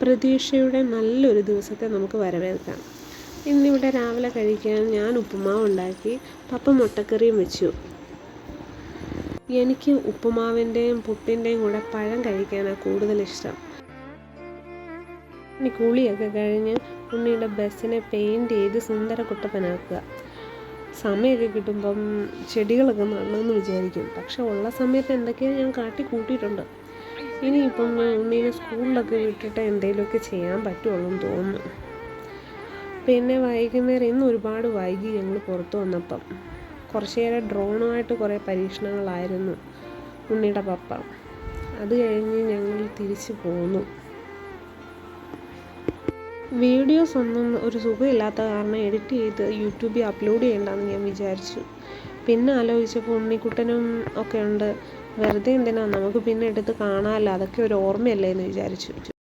പ്രതീക്ഷയുടെ നല്ലൊരു ദിവസത്തെ നമുക്ക് വരവേൽക്കാം. ഇന്നിവിടെ രാവിലെ കഴിക്കാൻ ഞാൻ ഉപ്പുമാവ് ഉണ്ടാക്കി, പപ്പ മുട്ടക്കറിയും വെച്ചു. എനിക്ക് ഉപ്പുമാവിൻ്റെയും പുട്ടിൻ്റെയും കൂടെ പഴം കഴിക്കാനാണ് കൂടുതലിഷ്ടം. ഇനി കുളിയൊക്കെ കഴിഞ്ഞ് ഉണ്ണിയുടെ ബസ്സിനെ പെയിൻറ്റ് ചെയ്ത് സുന്ദര കുട്ടപ്പനാക്കുക. സമയമൊക്കെ കിട്ടുമ്പം ചെടികളൊക്കെ നടണമെന്ന് വിചാരിക്കും. പക്ഷെ ഉള്ള സമയത്ത് എന്തൊക്കെയോ ഞാൻ കാട്ടി കൂട്ടിയിട്ടുണ്ട്. ഇനിയിപ്പം ഉണ്ണീനെ സ്കൂളിലൊക്കെ വിട്ടിട്ട് എന്തെങ്കിലുമൊക്കെ ചെയ്യാൻ പറ്റുള്ളൂ എന്ന് തോന്നുന്നു. പിന്നെ വൈകുന്നേരം ഇന്ന് ഒരുപാട് വൈകി ഞങ്ങൾ പുറത്ത് വന്നപ്പം. കുറച്ച് നേരം ഡ്രോണുമായിട്ട് കുറേ പരീക്ഷണങ്ങളായിരുന്നു ഉണ്ണിയുടെ പപ്പ. അത് കഴിഞ്ഞ് ഞങ്ങൾ തിരിച്ചു പോന്നു. വീഡിയോസ് ഒന്നും ഒരു സുഖമില്ലാത്ത കാരണം എഡിറ്റ് ചെയ്ത് യൂട്യൂബിൽ അപ്ലോഡ് ചെയ്യണ്ടെന്ന് ഞാൻ വിചാരിച്ചു. പിന്നെ ആലോചിച്ചപ്പോൾ ഉണ്ണിക്കുട്ടനും ഒക്കെ ഉണ്ട്, വെറുതെ എന്തിനാ, നമുക്ക് പിന്നെ എടുത്ത് കാണാമല്ലോ, അതൊക്കെ ഒരു ഓർമ്മയല്ലേ എന്ന് വിചാരിച്ചു.